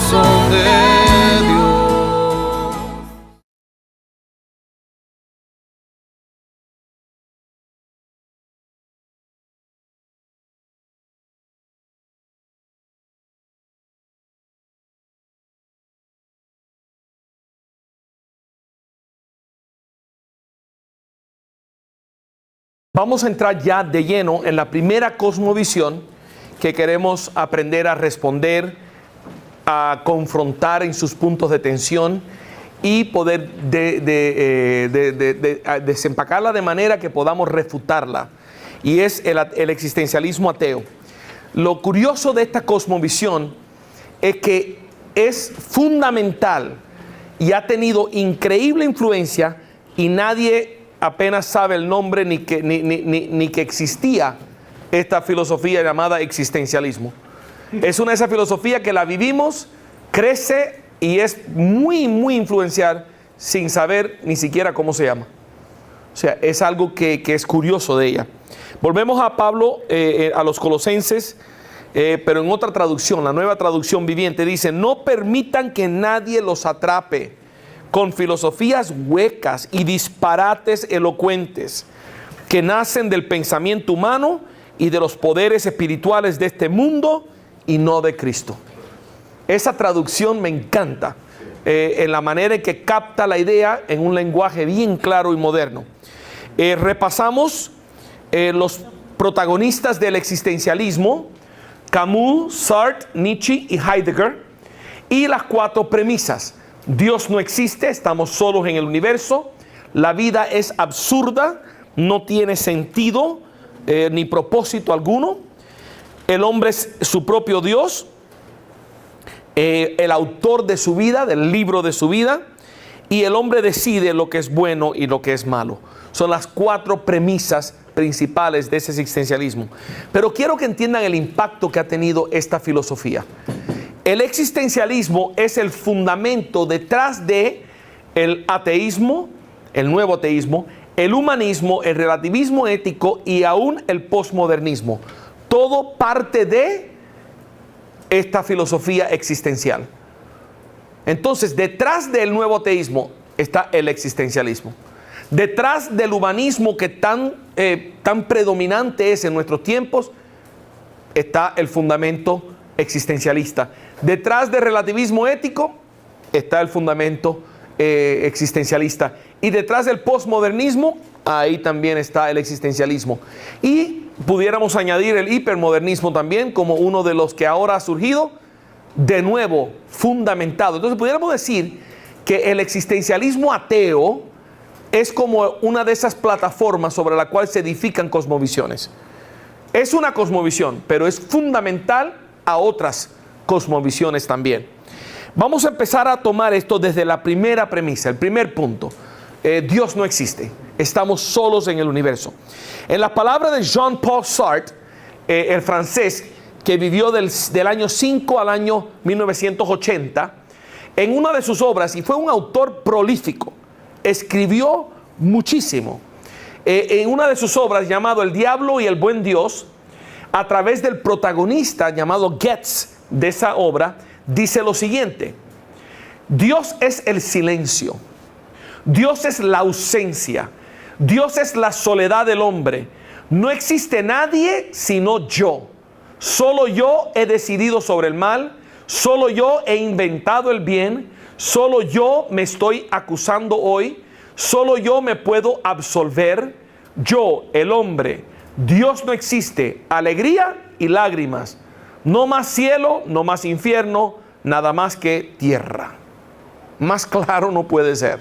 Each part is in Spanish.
corazón de Dios. Vamos a entrar ya de lleno en la primera cosmovisión que queremos aprender a responder, a confrontar en sus puntos de tensión y poder desempacarla de manera que podamos refutarla. Y es el existencialismo ateo. Lo curioso de esta cosmovisión es que es fundamental y ha tenido increíble influencia y nadie apenas sabe el nombre ni que existía esta filosofía llamada existencialismo. Es una de esas filosofías que la vivimos, crece y es muy influencial sin saber ni siquiera cómo se llama. O sea, es algo que es curioso de ella. Volvemos a Pablo, a los Colosenses, pero en otra traducción, la Nueva Traducción Viviente, dice: no permitan que nadie los atrape con filosofías huecas y disparates elocuentes que nacen del pensamiento humano y de los poderes espirituales de este mundo y no de Cristo. Esa traducción me encanta, en la manera en que capta la idea en un lenguaje bien claro y moderno. Repasamos los protagonistas del existencialismo: Camus, Sartre, Nietzsche y Heidegger, y las 4 premisas. Dios no existe, estamos solos en el universo, la vida es absurda, no tiene sentido ni propósito alguno, el hombre es su propio Dios, el autor de su vida, del libro de su vida, y el hombre decide lo que es bueno y lo que es malo. Son las 4 premisas principales de ese existencialismo. Pero quiero que entiendan el impacto que ha tenido esta filosofía. El existencialismo es el fundamento detrás de el ateísmo, el nuevo ateísmo, el humanismo, el relativismo ético y aún el posmodernismo. Todo parte de esta filosofía existencial. Entonces, detrás del nuevo ateísmo está el existencialismo. Detrás del humanismo que tan predominante es en nuestros tiempos, está el fundamento existencialista. Detrás del relativismo ético está el fundamento existencialista. Y detrás del posmodernismo, ahí también está el existencialismo. Y pudiéramos añadir el hipermodernismo también como uno de los que ahora ha surgido, de nuevo, fundamentado. Entonces pudiéramos decir que el existencialismo ateo es como una de esas plataformas sobre la cual se edifican cosmovisiones. Es una cosmovisión, pero es fundamental a otras cosmovisiones también. Vamos a empezar a tomar esto desde la primera premisa, el primer punto. Dios no existe, estamos solos en el universo. En las palabras de Jean-Paul Sartre, el francés que vivió del año 5 al año 1980, en una de sus obras, y fue un autor prolífico, escribió muchísimo. En una de sus obras llamado El Diablo y el Buen Dios, a través del protagonista llamado Goetz de esa obra, dice lo siguiente: Dios es el silencio, Dios es la ausencia, Dios es la soledad del hombre. No existe nadie sino yo. Solo yo he decidido sobre el mal, solo yo he inventado el bien, solo yo me estoy acusando hoy, solo yo me puedo absolver. Yo, el hombre, Dios no existe, alegría y lágrimas. No más cielo, no más infierno, nada más que tierra. Más claro no puede ser.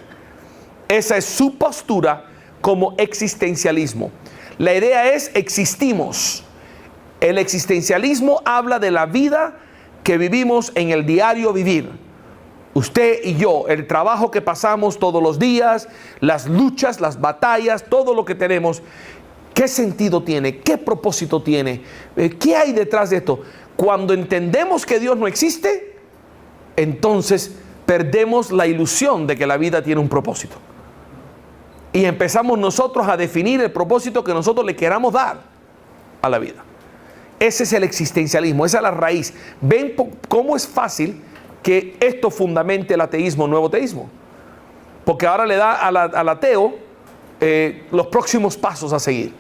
Esa es su postura como existencialismo. La idea es: existimos. El existencialismo habla de la vida que vivimos en el diario vivir. Usted y yo, el trabajo que pasamos todos los días, las luchas, las batallas, todo lo que tenemos. ¿Qué sentido tiene? ¿Qué propósito tiene? ¿Qué hay detrás de esto? Cuando entendemos que Dios no existe, entonces perdemos la ilusión de que la vida tiene un propósito. Y empezamos nosotros a definir el propósito que nosotros le queramos dar a la vida. Ese es el existencialismo, esa es la raíz. ¿Ven cómo es fácil que esto fundamente el ateísmo, el nuevo teísmo. Porque ahora le da al ateo los próximos pasos a seguir.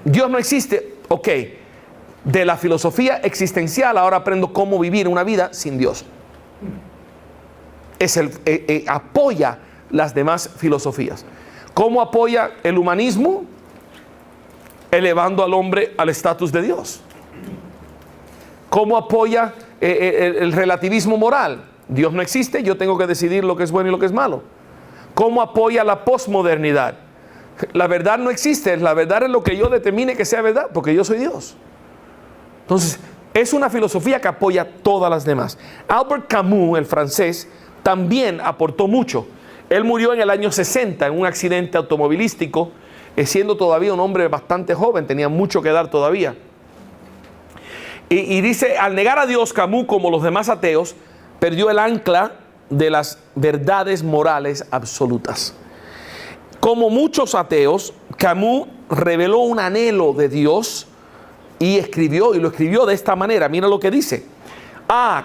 Dios no existe, ok. De la filosofía existencial ahora aprendo cómo vivir una vida sin Dios. Apoya las demás filosofías. ¿Cómo apoya el humanismo? Elevando al hombre al estatus de Dios. ¿Cómo apoya el relativismo moral? Dios no existe, yo tengo que decidir lo que es bueno y lo que es malo. ¿Cómo apoya la posmodernidad? La verdad no existe, la verdad es lo que yo determine que sea verdad, porque yo soy Dios. Entonces, es una filosofía que apoya todas las demás. Albert Camus, el francés, también aportó mucho. Él murió en el año 60 en un accidente automovilístico, siendo todavía un hombre bastante joven, tenía mucho que dar todavía. Y dice, al negar a Dios, Camus, como los demás ateos, perdió el ancla de las verdades morales absolutas. Como muchos ateos, Camus reveló un anhelo de Dios y lo escribió de esta manera. Mira lo que dice.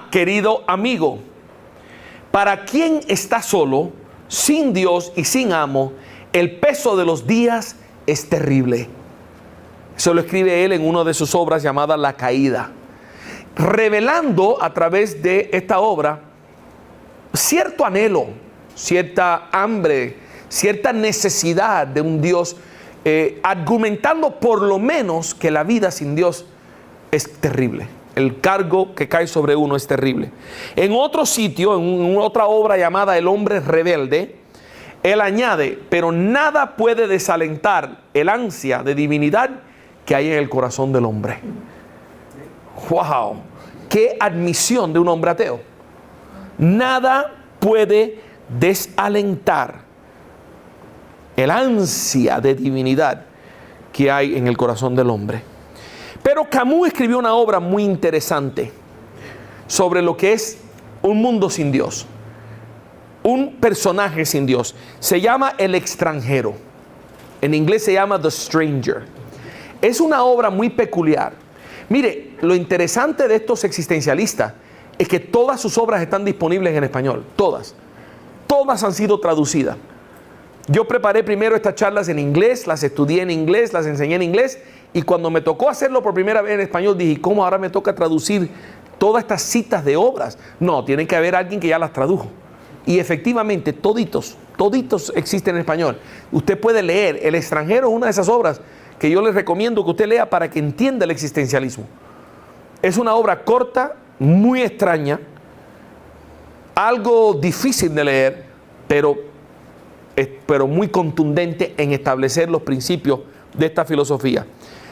Querido amigo, para quien está solo, sin Dios y sin amo, el peso de los días es terrible. Eso lo escribe él en una de sus obras llamada La Caída, revelando a través de esta obra cierto anhelo, cierta hambre, cierta necesidad de un Dios, argumentando por lo menos que la vida sin Dios es terrible. El cargo que cae sobre uno es terrible. En otro sitio, en otra obra llamada El hombre rebelde, él añade, pero nada puede desalentar el ansia de divinidad que hay en el corazón del hombre. ¡Wow! ¡Qué admisión de un hombre ateo! Nada puede desalentar el ansia de divinidad que hay en el corazón del hombre. Pero Camus escribió una obra muy interesante sobre lo que es un mundo sin Dios, un personaje sin Dios. Se llama El extranjero. En inglés se llama The Stranger. Es una obra muy peculiar. Mire, lo interesante de estos existencialistas es que todas sus obras están disponibles en español. Todas han sido traducidas. Yo preparé primero estas charlas en inglés, las estudié en inglés, las enseñé en inglés, y cuando me tocó hacerlo por primera vez en español dije, ¿cómo ahora me toca traducir todas estas citas de obras? No, tiene que haber alguien que ya las tradujo. Y efectivamente, toditos existen en español. Usted puede leer. El extranjero es una de esas obras que yo les recomiendo que usted lea para que entienda el existencialismo. Es una obra corta, muy extraña, algo difícil de leer, pero muy contundente en establecer los principios de esta filosofía.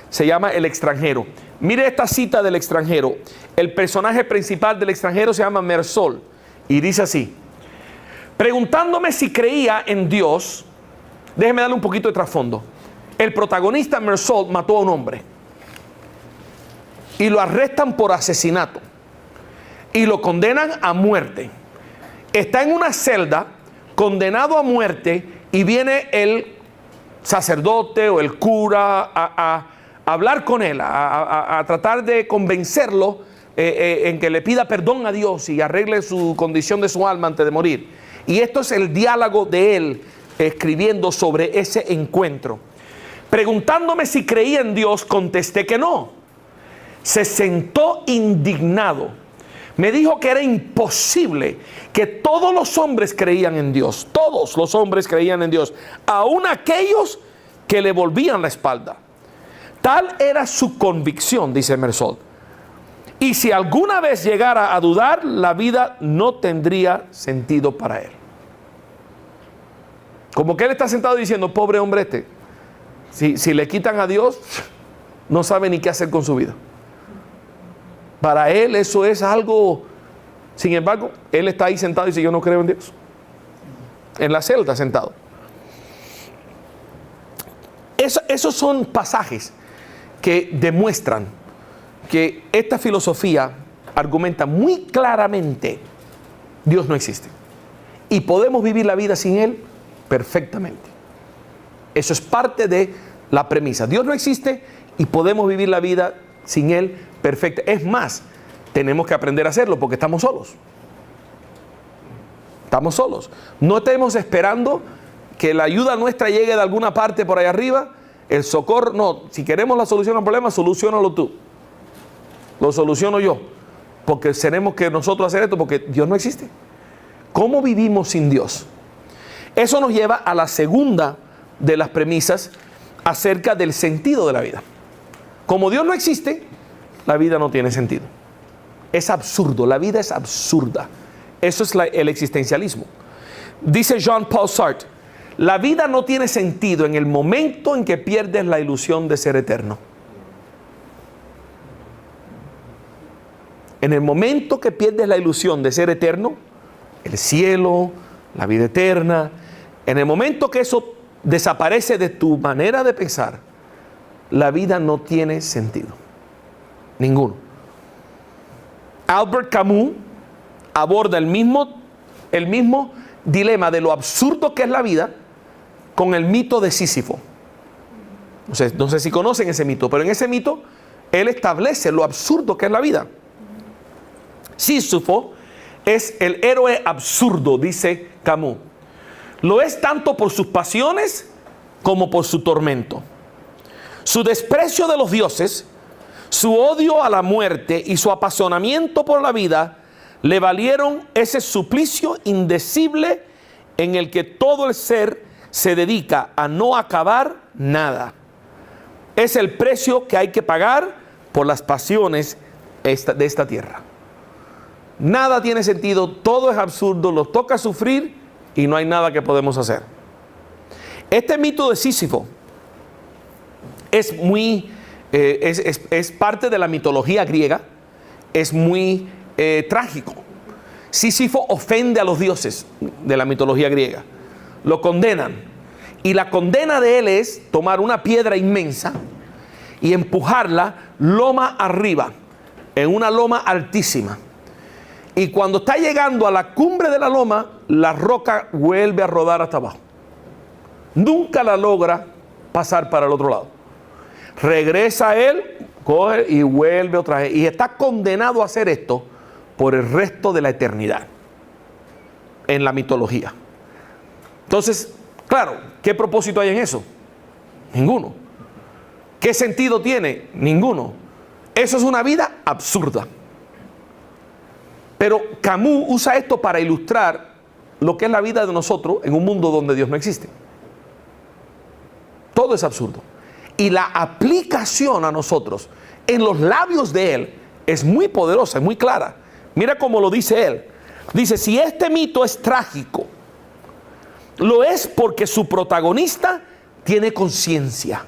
Se llama El extranjero. Mire esta cita del extranjero. El personaje principal del extranjero se llama Mersol y dice así: preguntándome si creía en Dios, déjeme darle un poquito de trasfondo. El protagonista Mersol mató a un hombre y lo arrestan por asesinato y lo condenan a muerte. Está en una celda condenado a muerte y viene el sacerdote o el cura a hablar con él, a tratar de convencerlo en que le pida perdón a Dios y arregle su condición de su alma antes de morir. Y esto es el diálogo de él escribiendo sobre ese encuentro. Preguntándome si creía en Dios, contesté que no. Se sentó indignado. Me dijo que era imposible, que todos los hombres creían en Dios. Todos los hombres creían en Dios, aun aquellos que le volvían la espalda. Tal era su convicción, dice Mersol. Y si alguna vez llegara a dudar, la vida no tendría sentido para él. Como que él está sentado diciendo, pobre hombre este, si le quitan a Dios, no sabe ni qué hacer con su vida. Para él eso es algo. Sin embargo, él está ahí sentado y dice, yo no creo en Dios. En la celda sentado. Esos son pasajes que demuestran que esta filosofía argumenta muy claramente: Dios no existe. Y podemos vivir la vida sin Él perfectamente. Eso es parte de la premisa. Dios no existe y podemos vivir la vida sin Él perfecta. Es más, tenemos que aprender a hacerlo porque estamos solos. estamos solos. No estemos esperando que la ayuda nuestra llegue de alguna parte por ahí arriba, el socorro. No, si queremos la solución al problema, soluciónalo tú. Lo soluciono yo. Porque tenemos que nosotros hacer esto porque Dios no existe. ¿Cómo vivimos sin Dios? Eso nos lleva a la segunda de las premisas acerca del sentido de la vida. Como Dios no existe, la vida no tiene sentido. Es absurdo, la vida es absurda. Eso es el existencialismo. Dice Jean-Paul Sartre, la vida no tiene sentido en el momento en que pierdes la ilusión de ser eterno. En el momento que pierdes la ilusión de ser eterno, el cielo, la vida eterna, en el momento que eso desaparece de tu manera de pensar, la vida no tiene sentido. Ninguno. Albert Camus aborda el mismo dilema de lo absurdo que es la vida con el mito de Sísifo. No sé si conocen ese mito, pero en ese mito él establece lo absurdo que es la vida. Sísifo es el héroe absurdo, dice Camus. Lo es tanto por sus pasiones como por su tormento. Su desprecio de los dioses, su odio a la muerte y su apasionamiento por la vida le valieron ese suplicio indecible en el que todo el ser se dedica a no acabar nada. Es el precio que hay que pagar por las pasiones de esta tierra. Nada tiene sentido, todo es absurdo, nos toca sufrir y no hay nada que podemos hacer. Este mito de Sísifo es parte de la mitología griega, es muy trágico. Sísifo ofende a los dioses de la mitología griega, lo condenan, y la condena de él es tomar una piedra inmensa y empujarla loma arriba, en una loma altísima. Y cuando está llegando a la cumbre de la loma, la roca vuelve a rodar hasta abajo. Nunca la logra pasar para el otro lado. Regresa él, coge y vuelve otra vez. Y está condenado a hacer esto por el resto de la eternidad en la mitología. Entonces, claro, ¿qué propósito hay en eso? Ninguno. ¿Qué sentido tiene? Ninguno. Eso es una vida absurda. Pero Camus usa esto para ilustrar lo que es la vida de nosotros en un mundo donde Dios no existe. Todo es absurdo. Y la aplicación a nosotros en los labios de Él es muy poderosa, es muy clara. Mira cómo lo dice Él. Dice, si este mito es trágico, lo es porque su protagonista tiene conciencia.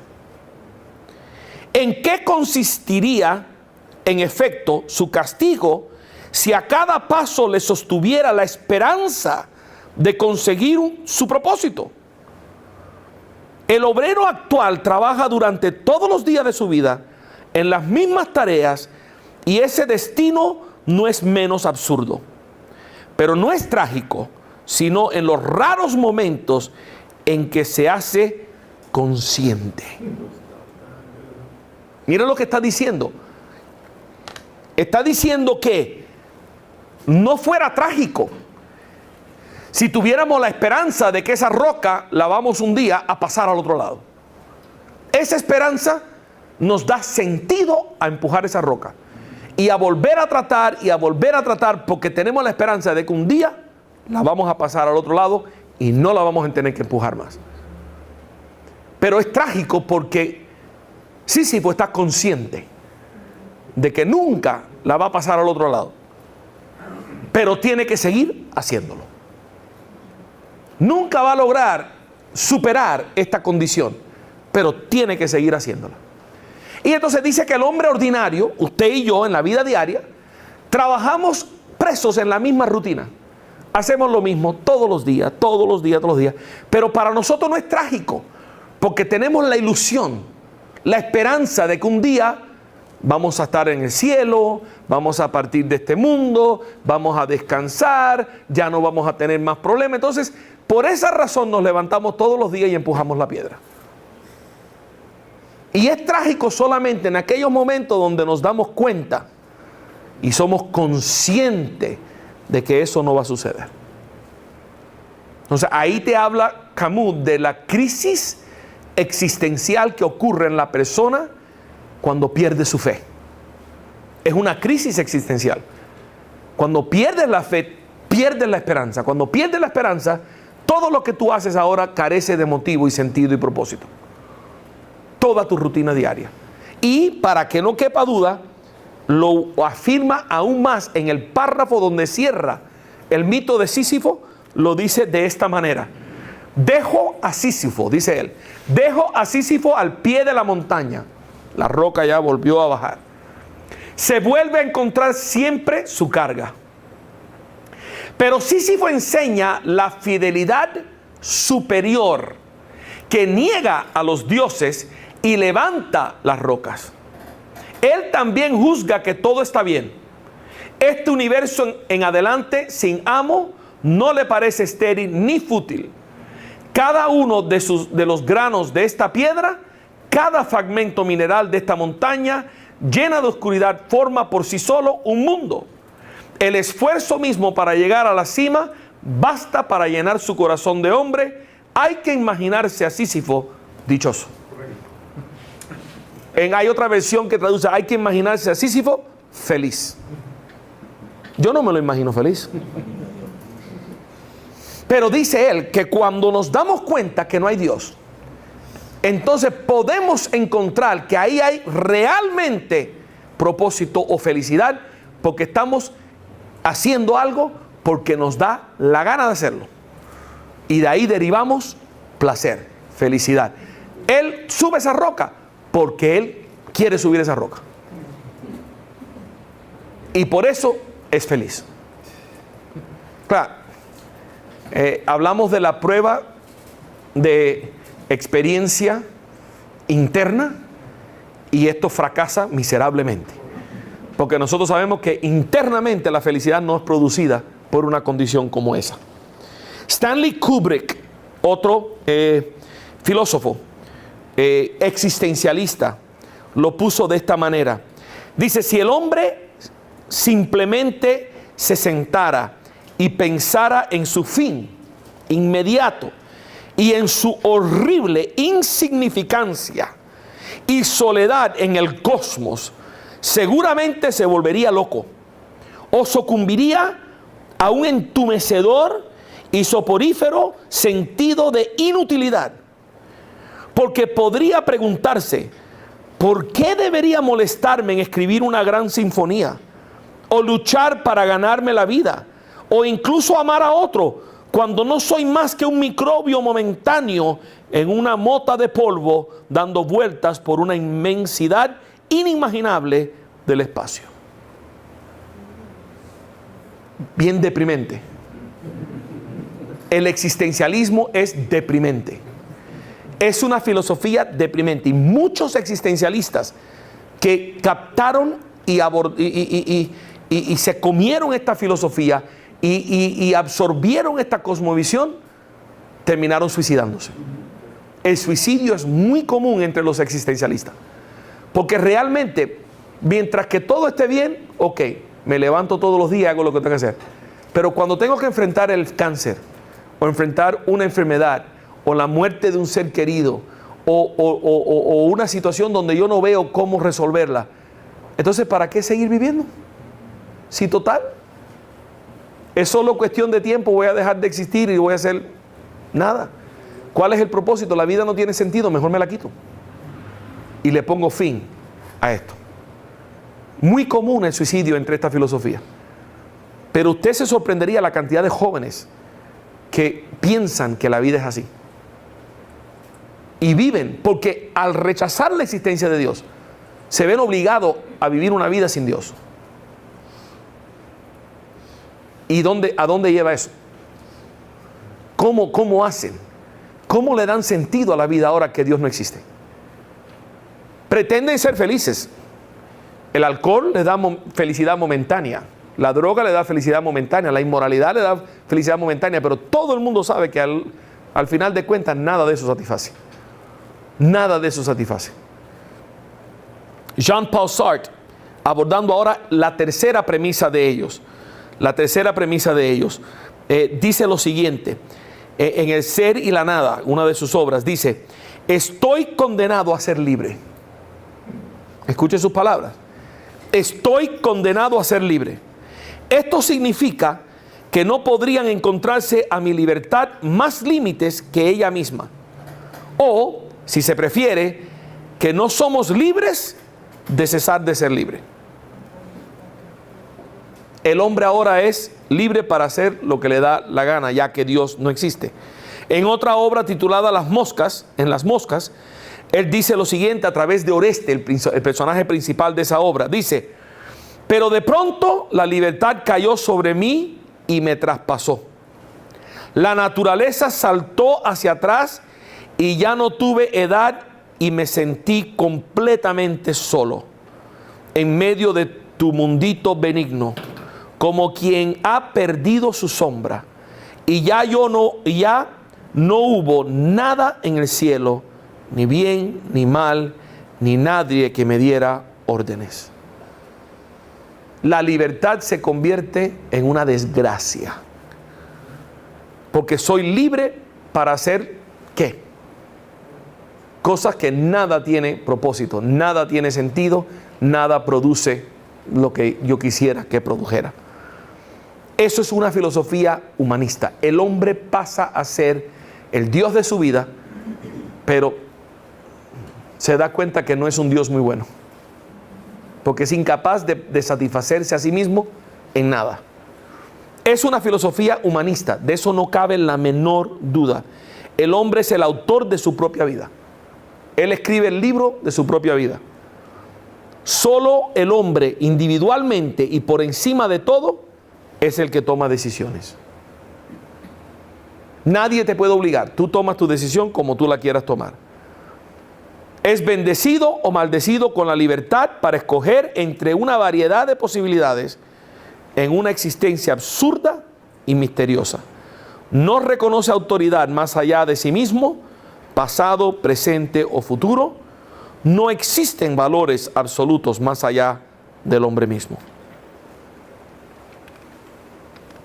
¿En qué consistiría, en efecto, su castigo si a cada paso le sostuviera la esperanza de conseguir su propósito? El obrero actual trabaja durante todos los días de su vida en las mismas tareas y ese destino no es menos absurdo. Pero no es trágico, sino en los raros momentos en que se hace consciente. Mira lo que está diciendo. Está diciendo que no fuera trágico si tuviéramos la esperanza de que esa roca la vamos un día a pasar al otro lado. Esa esperanza nos da sentido a empujar esa roca y a volver a tratar porque tenemos la esperanza de que un día la vamos a pasar al otro lado y no la vamos a tener que empujar más. Pero es trágico porque Sísifo está consciente de que nunca la va a pasar al otro lado, pero tiene que seguir haciéndolo. Nunca va a lograr superar esta condición, pero tiene que seguir haciéndola. Y entonces dice que el hombre ordinario, usted y yo en la vida diaria, trabajamos presos en la misma rutina. Hacemos lo mismo todos los días, pero para nosotros no es trágico, porque tenemos la ilusión, la esperanza de que un día vamos a estar en el cielo, vamos a partir de este mundo, vamos a descansar, ya no vamos a tener más problemas. Entonces, por esa razón nos levantamos todos los días y empujamos la piedra. Y es trágico solamente en aquellos momentos donde nos damos cuenta y somos conscientes de que eso no va a suceder. Entonces ahí te habla Camus de la crisis existencial que ocurre en la persona cuando pierde su fe. Es una crisis existencial. Cuando pierdes la fe, pierdes la esperanza. Cuando pierdes la esperanza, todo lo que tú haces ahora carece de motivo y sentido y propósito. Toda tu rutina diaria. Y para que no quepa duda, lo afirma aún más en el párrafo donde cierra el mito de Sísifo. Lo dice de esta manera: dejo a Sísifo, dice él, dejo a Sísifo al pie de la montaña. La roca ya volvió a bajar. Se vuelve a encontrar siempre su carga. Pero Sísifo enseña la fidelidad superior que niega a los dioses y levanta las rocas. Él también juzga que todo está bien. Este universo en adelante sin amo no le parece estéril ni fútil. Cada uno de los granos de esta piedra, cada fragmento mineral de esta montaña llena de oscuridad forma por sí solo un mundo. El esfuerzo mismo para llegar a la cima basta para llenar su corazón de hombre. Hay que imaginarse a Sísifo dichoso. Hay otra versión que traduce: hay que imaginarse a Sísifo feliz. Yo no me lo imagino feliz. Pero dice él que cuando nos damos cuenta que no hay Dios, entonces podemos encontrar que ahí hay realmente propósito o felicidad, porque estamos haciendo algo porque nos da la gana de hacerlo. Y de ahí derivamos placer, felicidad. Él sube esa roca porque él quiere subir esa roca. Y por eso es feliz. Claro, hablamos de la prueba de experiencia interna y esto fracasa miserablemente. Porque nosotros sabemos que internamente la felicidad no es producida por una condición como esa. Stanley Kubrick, otro filósofo existencialista, lo puso de esta manera. Dice: si el hombre simplemente se sentara y pensara en su fin inmediato y en su horrible insignificancia y soledad en el cosmos, seguramente se volvería loco o sucumbiría a un entumecedor y soporífero sentido de inutilidad, porque podría preguntarse: ¿por qué debería molestarme en escribir una gran sinfonía o luchar para ganarme la vida o incluso amar a otro cuando no soy más que un microbio momentáneo en una mota de polvo dando vueltas por una inmensidad inimaginable del espacio? Bien deprimente. El existencialismo es deprimente. Es una filosofía deprimente. Y muchos existencialistas que captaron y se comieron esta filosofía y absorbieron esta cosmovisión, terminaron suicidándose. El suicidio es muy común entre los existencialistas. Porque realmente, mientras que todo esté bien, ok, me levanto todos los días, hago lo que tengo que hacer. Pero cuando tengo que enfrentar el cáncer, o enfrentar una enfermedad, o la muerte de un ser querido, o una situación donde yo no veo cómo resolverla, entonces ¿para qué seguir viviendo? Si total, es solo cuestión de tiempo, voy a dejar de existir y voy a hacer nada. ¿Cuál es el propósito? La vida no tiene sentido, mejor me la quito. Y le pongo fin a esto. Muy común el suicidio entre esta filosofía. Pero usted se sorprendería la cantidad de jóvenes que piensan que la vida es así. Y viven, porque al rechazar la existencia de Dios, se ven obligados a vivir una vida sin Dios. ¿Y a dónde lleva eso? ¿Cómo hacen? ¿Cómo le dan sentido a la vida ahora que Dios no existe? Pretenden ser felices. El alcohol les da felicidad momentánea. La droga le da felicidad momentánea. La inmoralidad le da felicidad momentánea. Pero todo el mundo sabe que al final de cuentas nada de eso satisface. Nada de eso satisface. Jean-Paul Sartre, abordando ahora la tercera premisa de ellos. La tercera premisa de ellos dice lo siguiente: en El ser y la nada, una de sus obras, dice: estoy condenado a ser libre. Escuche sus palabras. Estoy condenado a ser libre. Esto significa que no podrían encontrarse a mi libertad más límites que ella misma. O, si se prefiere, que no somos libres de cesar de ser libre. El hombre ahora es libre para hacer lo que le da la gana, ya que Dios no existe. En otra obra titulada Las Moscas, en Las Moscas, él dice lo siguiente a través de Oreste, el personaje principal de esa obra. Dice: pero de pronto la libertad cayó sobre mí y me traspasó. La naturaleza saltó hacia atrás y ya no tuve edad y me sentí completamente solo en medio de tu mundito benigno, como quien ha perdido su sombra, y ya no hubo nada en el cielo, ni bien ni mal, ni nadie que me diera órdenes. La libertad se convierte en una desgracia, porque soy libre para hacer ¿qué? Cosas que nada tiene propósito, nada tiene sentido, nada produce lo que yo quisiera que produjera. Eso es una filosofía humanista. El hombre pasa a ser el Dios de su vida, pero se da cuenta que no es un Dios muy bueno, porque es incapaz de satisfacerse a sí mismo en nada. Es una filosofía humanista, de eso no cabe la menor duda. El hombre es el autor de su propia vida. Él escribe el libro de su propia vida. Solo el hombre individualmente y por encima de todo es el que toma decisiones. Nadie te puede obligar. Tú tomas tu decisión como tú la quieras tomar. Es bendecido o maldecido con la libertad para escoger entre una variedad de posibilidades en una existencia absurda y misteriosa. No reconoce autoridad más allá de sí mismo, pasado, presente o futuro. No existen valores absolutos más allá del hombre mismo.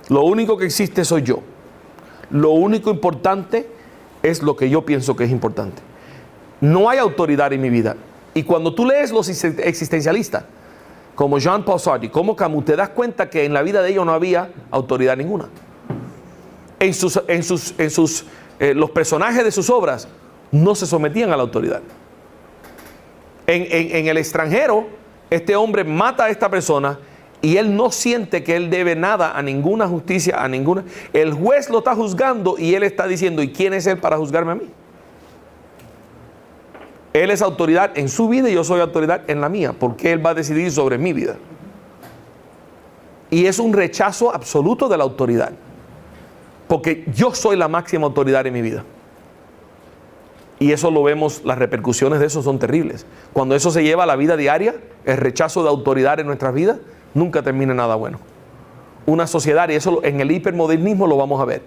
Lo único que existe soy yo. Lo único importante es lo que yo pienso que es importante. No hay autoridad en mi vida. Y cuando tú lees los existencialistas, como Jean-Paul Sartre, como Camus, te das cuenta que en la vida de ellos no había autoridad ninguna. Los personajes de sus obras no se sometían a la autoridad. En El extranjero, este hombre mata a esta persona y él no siente que él debe nada a ninguna justicia, a ninguna. El juez lo está juzgando y él está diciendo: ¿y quién es él para juzgarme a mí? Él es autoridad en su vida y yo soy autoridad en la mía, porque él va a decidir sobre mi vida. Y es un rechazo absoluto de la autoridad, porque yo soy la máxima autoridad en mi vida. Y eso lo vemos, las repercusiones de eso son terribles. Cuando eso se lleva a la vida diaria, el rechazo de autoridad en nuestras vidas nunca termina nada bueno. Una sociedad, y eso en el hipermodernismo lo vamos a ver,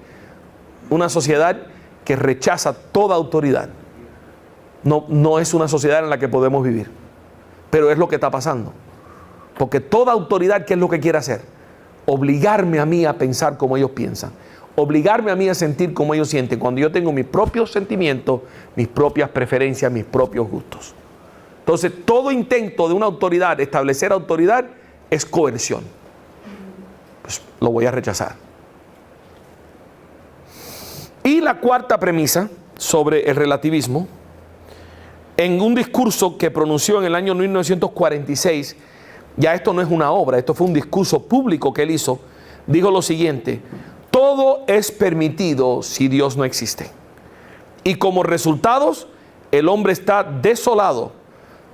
una sociedad que rechaza toda autoridad, no es una sociedad en la que podemos vivir. Pero es lo que está pasando, porque toda autoridad, ¿qué es lo que quiere hacer? Obligarme a mí a pensar como ellos piensan, obligarme a mí a sentir como ellos sienten, cuando yo tengo mis propios sentimientos, mis propias preferencias, mis propios gustos. Entonces, todo intento de una autoridad, establecer autoridad, es coerción. Pues lo voy a rechazar. Y la cuarta premisa sobre el relativismo, en un discurso que pronunció en el año 1946, ya esto no es una obra, esto fue un discurso público que él hizo, dijo lo siguiente: todo es permitido si Dios no existe. Y como resultados, el hombre está desolado,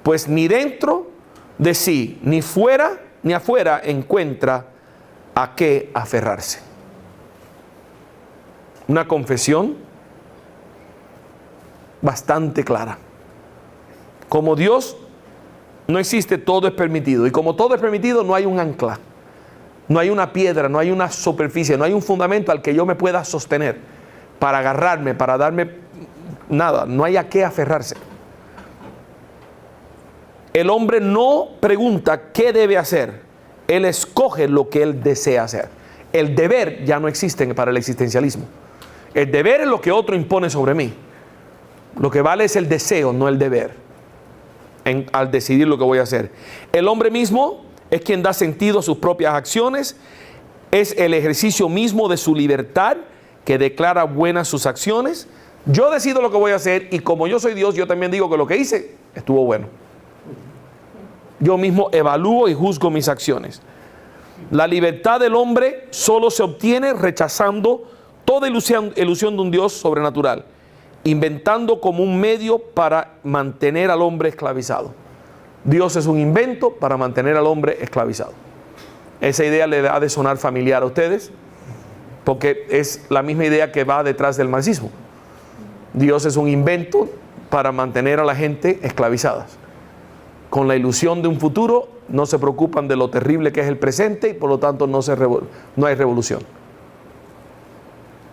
pues ni dentro de sí, ni fuera, ni afuera encuentra a qué aferrarse. Una confesión bastante clara. Como Dios no existe, todo es permitido. Y como todo es permitido, no hay un ancla. No hay una piedra, no hay una superficie, no hay un fundamento al que yo me pueda sostener para agarrarme, para darme nada. No hay a qué aferrarse. El hombre no pregunta qué debe hacer. Él escoge lo que él desea hacer. El deber ya no existe para el existencialismo. El deber es lo que otro impone sobre mí. Lo que vale es el deseo, no el deber, al decidir lo que voy a hacer. El hombre mismo es quien da sentido a sus propias acciones. Es el ejercicio mismo de su libertad que declara buenas sus acciones. Yo decido lo que voy a hacer, y como yo soy Dios, yo también digo que lo que hice estuvo bueno. Yo mismo evalúo y juzgo mis acciones. La libertad del hombre solo se obtiene rechazando toda ilusión de un Dios sobrenatural, inventando como un medio para mantener al hombre esclavizado. Dios es un invento para mantener al hombre esclavizado. Esa idea le ha de sonar familiar a ustedes, porque es la misma idea que va detrás del marxismo. Dios es un invento para mantener a la gente esclavizadas. Con la ilusión de un futuro, no se preocupan de lo terrible que es el presente, y por lo tanto no hay revolución.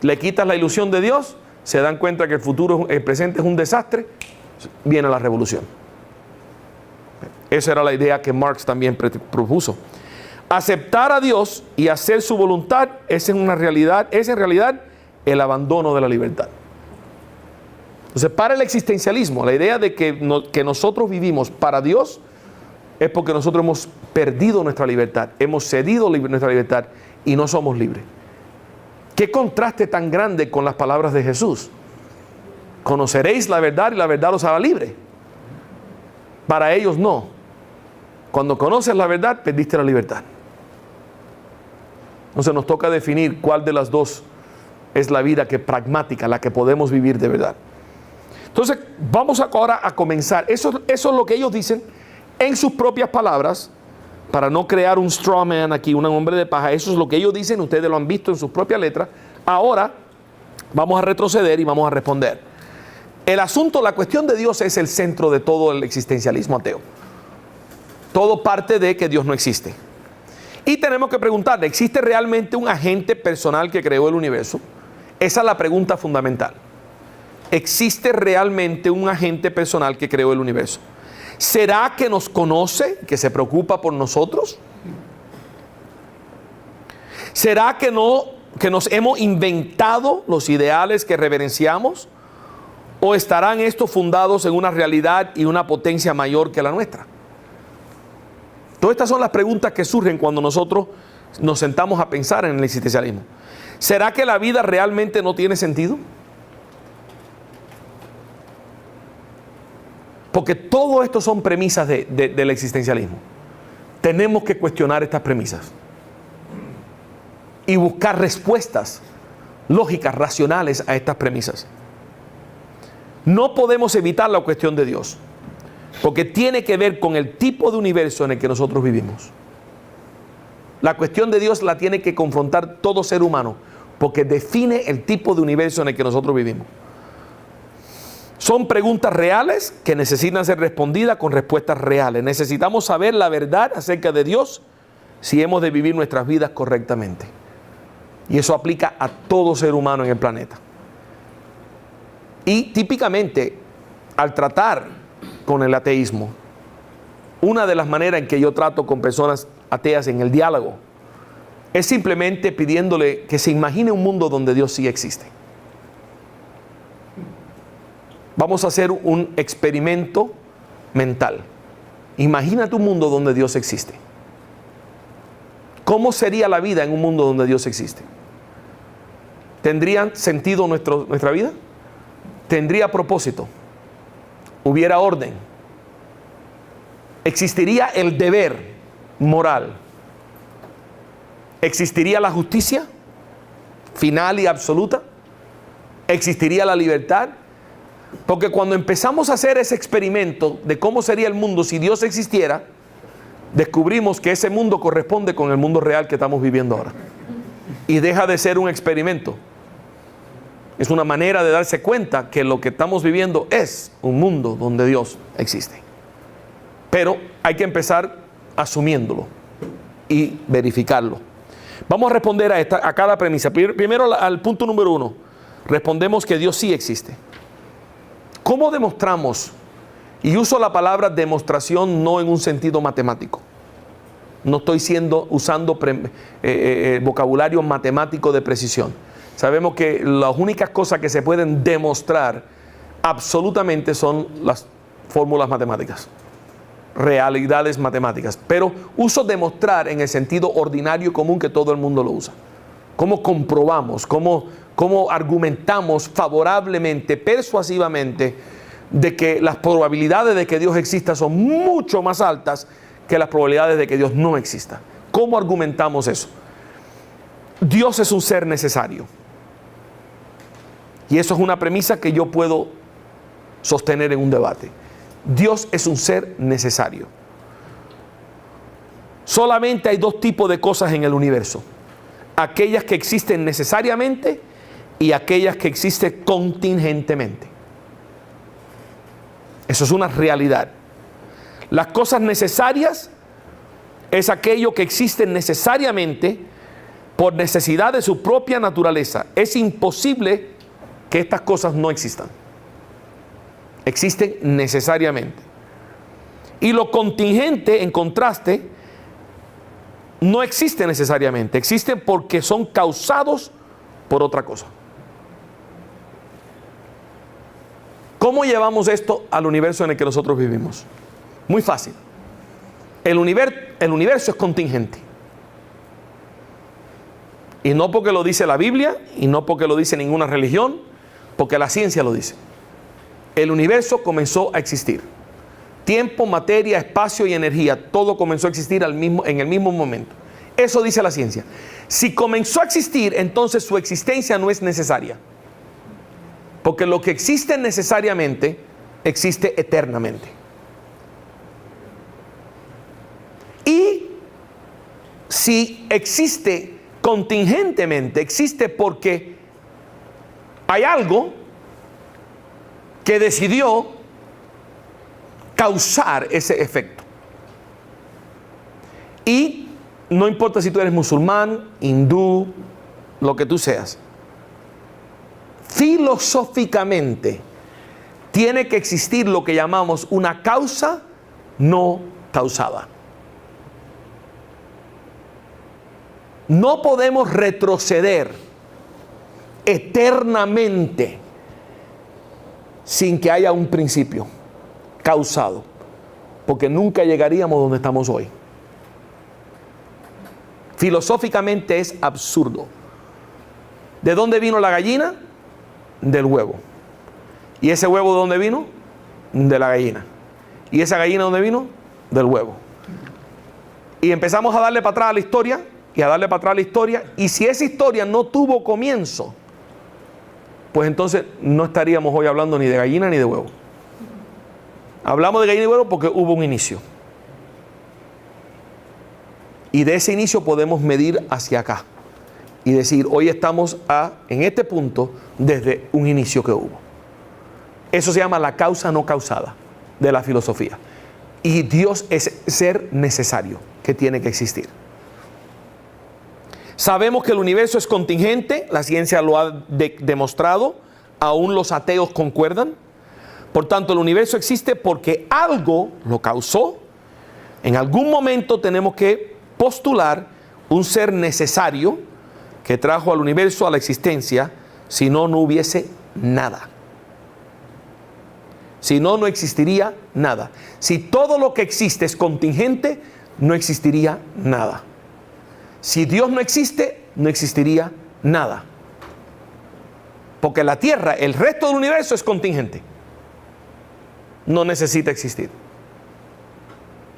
Le quitas la ilusión de Dios, se dan cuenta que el presente es un desastre, viene la revolución. Esa era la idea que Marx también propuso. Aceptar a Dios y hacer su voluntad es en realidad el abandono de la libertad. Entonces, para el existencialismo, la idea de que nosotros vivimos para Dios es porque nosotros hemos perdido nuestra libertad, hemos cedido nuestra libertad y no somos libres. ¿Qué contraste tan grande con las palabras de Jesús? Conoceréis la verdad y la verdad os hará libre. Para ellos no. Cuando conoces la verdad, perdiste la libertad. Entonces nos toca definir cuál de las dos es la vida pragmática, la que podemos vivir de verdad. Entonces vamos ahora a comenzar. Eso es lo que ellos dicen en sus propias palabras, para no crear un straw man aquí, un hombre de paja. Eso es lo que ellos dicen, ustedes lo han visto en sus propias letras. Ahora vamos a retroceder y vamos a responder. El asunto, la cuestión de Dios es el centro de todo el existencialismo ateo. Todo parte de que Dios no existe. Y tenemos que preguntarle, ¿existe realmente un agente personal que creó el universo? Esa es la pregunta fundamental. ¿Existe realmente un agente personal que creó el universo? ¿Será que nos conoce, que se preocupa por nosotros? ¿Será que nos hemos inventado los ideales que reverenciamos? ¿O estarán estos fundados en una realidad y una potencia mayor que la nuestra? Todas estas son las preguntas que surgen cuando nosotros nos sentamos a pensar en el existencialismo. ¿Será que la vida realmente no tiene sentido? Porque todo esto son premisas del existencialismo. Tenemos que cuestionar estas premisas y buscar respuestas lógicas, racionales a estas premisas. No podemos evitar la cuestión de Dios, porque tiene que ver con el tipo de universo en el que nosotros vivimos. La cuestión de Dios la tiene que confrontar todo ser humano, porque define el tipo de universo en el que nosotros vivimos. Son preguntas reales que necesitan ser respondidas con respuestas reales. Necesitamos saber la verdad acerca de Dios si hemos de vivir nuestras vidas correctamente. Y eso aplica a todo ser humano en el planeta. Y típicamente, al tratar con el ateísmo, una de las maneras en que yo trato con personas ateas en el diálogo es simplemente pidiéndole que se imagine un mundo donde Dios sí existe. Vamos a hacer un experimento mental. Imagínate un mundo donde Dios existe. ¿Cómo sería la vida en un mundo donde Dios existe? ¿Tendría sentido nuestra vida? ¿Tendría propósito? ¿Hubiera orden? ¿Existiría el deber moral? ¿Existiría la justicia final y absoluta? ¿Existiría la libertad? Porque cuando empezamos a hacer ese experimento de cómo sería el mundo si Dios existiera, descubrimos que ese mundo corresponde con el mundo real que estamos viviendo ahora. Y deja de ser un experimento. Es una manera de darse cuenta que lo que estamos viviendo es un mundo donde Dios existe. Pero hay que empezar asumiéndolo y verificarlo. Vamos a responder a cada premisa. Primero al punto número 1. Respondemos que Dios sí existe. ¿Cómo demostramos? Y uso la palabra demostración no en un sentido matemático. No estoy usando vocabulario matemático de precisión. Sabemos que las únicas cosas que se pueden demostrar absolutamente son las fórmulas matemáticas, realidades matemáticas. Pero uso demostrar en el sentido ordinario y común que todo el mundo lo usa. ¿Cómo comprobamos? ¿Cómo argumentamos favorablemente, persuasivamente, de que las probabilidades de que Dios exista son mucho más altas que las probabilidades de que Dios no exista? ¿Cómo argumentamos eso? Dios es un ser necesario. Y eso es una premisa que yo puedo sostener en un debate. Dios es un ser necesario. Solamente hay dos tipos de cosas en el universo: aquellas que existen necesariamente y aquellas que existen contingentemente. Eso es una realidad. Las cosas necesarias es aquello que existe necesariamente por necesidad de su propia naturaleza. Es imposible que estas cosas no existan. Existen necesariamente. Y lo contingente, en contraste, no existe necesariamente. Existen porque son causados por otra cosa. ¿Cómo llevamos esto al universo en el que nosotros vivimos? Muy fácil. El universo es contingente. Y no porque lo dice la Biblia, y no porque lo dice ninguna religión, porque la ciencia lo dice. El universo comenzó a existir. Tiempo, materia, espacio y energía, todo comenzó a existir en el mismo momento. Eso dice la ciencia. Si comenzó a existir, entonces su existencia no es necesaria. Porque lo que existe necesariamente, existe eternamente. Y si existe contingentemente, existe porque hay algo que decidió causar ese efecto. Y no importa si tú eres musulmán, hindú, lo que tú seas, filosóficamente tiene que existir lo que llamamos una causa no causada. No podemos retroceder eternamente sin que haya un principio causado, porque nunca llegaríamos donde estamos hoy. Filosóficamente es absurdo. ¿De dónde vino la gallina? Del huevo. ¿Y ese huevo de dónde vino? De la gallina. ¿Y esa gallina de dónde vino? Del huevo. Y empezamos a darle para atrás a la historia, y a darle para atrás a la historia, y si esa historia no tuvo comienzo, pues entonces no estaríamos hoy hablando ni de gallina ni de huevo. Hablamos de gallina y huevo porque hubo un inicio. Y de ese inicio podemos medir hacia acá y decir, hoy estamos en este punto desde un inicio que hubo. Eso se llama la causa no causada de la filosofía. Y Dios es ser necesario que tiene que existir. Sabemos que el universo es contingente, la ciencia lo ha demostrado, aún los ateos concuerdan. Por tanto, el universo existe porque algo lo causó. En algún momento tenemos que postular un ser necesario que trajo al universo a la existencia, si no, no hubiese nada. Si no, no existiría nada. Si todo lo que existe es contingente, no existiría nada. Si Dios no existe, no existiría nada. Porque la Tierra, el resto del universo es contingente. No necesita existir.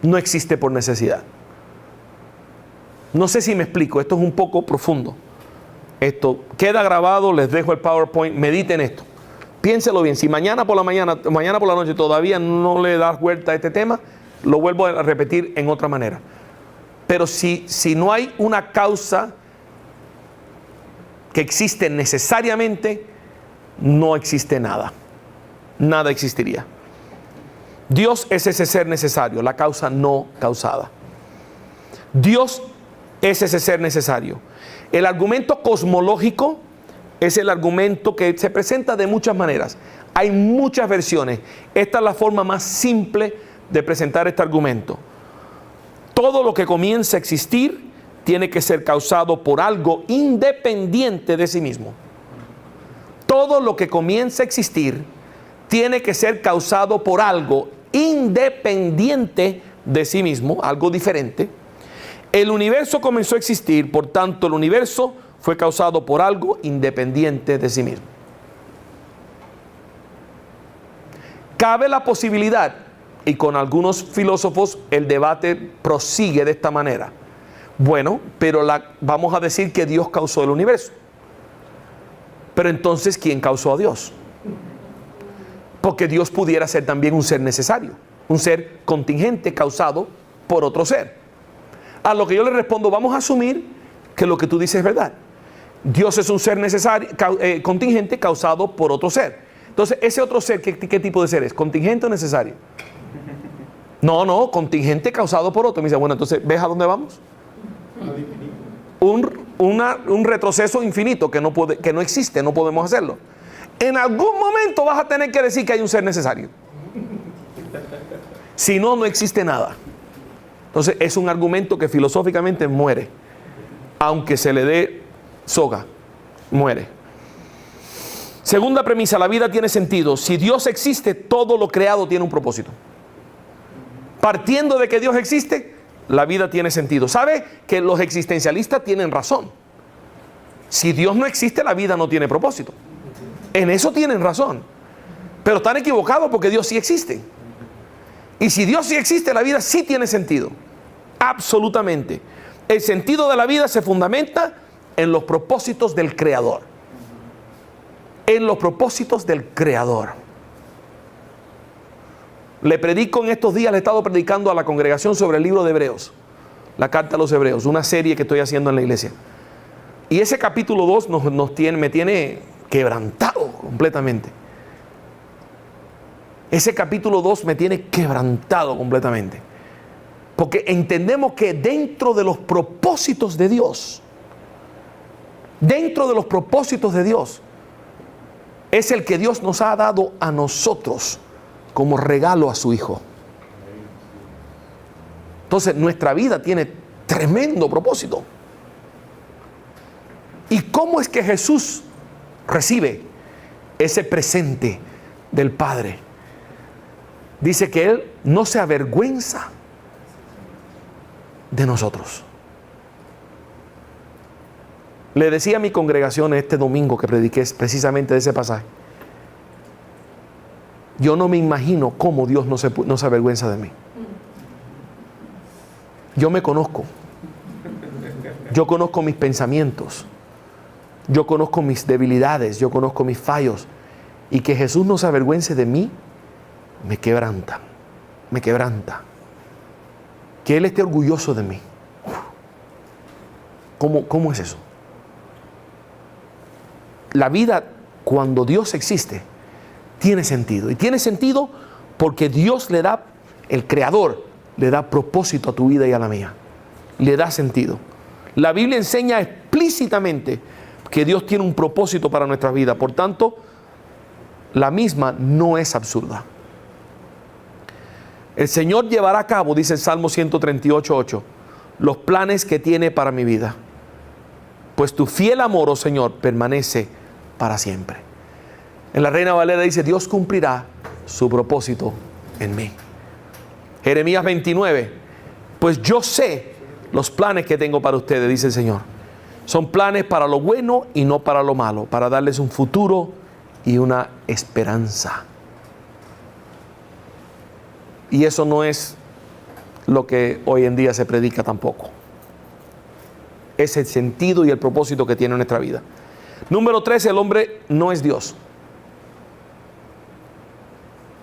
No existe por necesidad. No sé si me explico, esto es un poco profundo. Esto queda grabado, les dejo el PowerPoint, mediten esto. Piénselo bien, si mañana por la noche todavía no le das vuelta a este tema, lo vuelvo a repetir en otra manera. Pero si no hay una causa que existe necesariamente, no existe nada. Nada existiría. Dios es ese ser necesario, la causa no causada. Dios es ese ser necesario. El argumento cosmológico es el argumento que se presenta de muchas maneras. Hay muchas versiones. Esta es la forma más simple de presentar este argumento. Todo lo que comienza a existir tiene que ser causado por algo independiente de sí mismo. todo lo que comienza a existir tiene que ser causado por algo independiente de sí mismo, algo diferente. El universo comenzó a existir, por tanto el universo fue causado por algo independiente de sí mismo. Cabe la posibilidad, y con algunos filósofos el debate prosigue de esta manera. Bueno, pero vamos a decir que Dios causó el universo. Pero entonces, ¿quién causó a Dios? Porque Dios pudiera ser también un ser necesario, un ser contingente causado por otro ser. A lo que yo le respondo, vamos a asumir que lo que tú dices es verdad. Dios es un ser necesario, contingente causado por otro ser. Entonces, ese otro ser, ¿qué tipo de ser es? ¿Contingente o necesario? No, contingente causado por otro. Me dice, bueno, entonces, ¿ves a dónde vamos? Un retroceso infinito que no existe, no podemos hacerlo. En algún momento vas a tener que decir que hay un ser necesario. Si no, no existe nada. Entonces es un argumento que filosóficamente muere. Aunque se le dé soga, muere. Segunda premisa, la vida tiene sentido. Si Dios existe, todo lo creado tiene un propósito. Partiendo de que Dios existe, la vida tiene sentido. ¿Sabe que los existencialistas tienen razón? Si Dios no existe, la vida no tiene propósito. En eso tienen razón. Pero están equivocados porque Dios sí existe. Y si Dios sí existe, la vida sí tiene sentido. Absolutamente. El sentido de la vida se fundamenta en los propósitos del Creador. En los propósitos del Creador. Le predico en estos días, le he estado predicando a la congregación sobre el libro de Hebreos. La carta a los Hebreos, una serie que estoy haciendo en la iglesia. Y ese capítulo 2 me tiene quebrantado completamente. Ese capítulo 2 me tiene quebrantado completamente. Porque entendemos que dentro de los propósitos de Dios, es el que Dios nos ha dado a nosotros como regalo a su Hijo. Entonces nuestra vida tiene tremendo propósito. ¿Y cómo es que Jesús recibe ese presente del Padre? Dice que Él no se avergüenza de nosotros. Le decía a mi congregación este domingo que prediqué precisamente de ese pasaje. Yo no me imagino cómo Dios no se avergüenza de mí. Yo me conozco. Yo conozco mis pensamientos. Yo conozco mis debilidades. Yo conozco mis fallos. Y que Jesús no se avergüence de mí, me quebranta. Me quebranta. Que Él esté orgulloso de mí. ¿Cómo es eso? La vida, cuando Dios existe, tiene sentido. Y tiene sentido porque Dios le da, el Creador, le da propósito a tu vida y a la mía. Le da sentido. La Biblia enseña explícitamente que Dios tiene un propósito para nuestra vida. Por tanto, la misma no es absurda. El Señor llevará a cabo, dice el Salmo 138:8, los planes que tiene para mi vida. Pues tu fiel amor, oh Señor, permanece para siempre. En la Reina Valera dice, Dios cumplirá su propósito en mí. Jeremías 29, pues yo sé los planes que tengo para ustedes, dice el Señor. Son planes para lo bueno y no para lo malo, para darles un futuro y una esperanza. Y eso no es lo que hoy en día se predica tampoco. Es el sentido y el propósito que tiene nuestra vida. Número 3, el hombre no es Dios.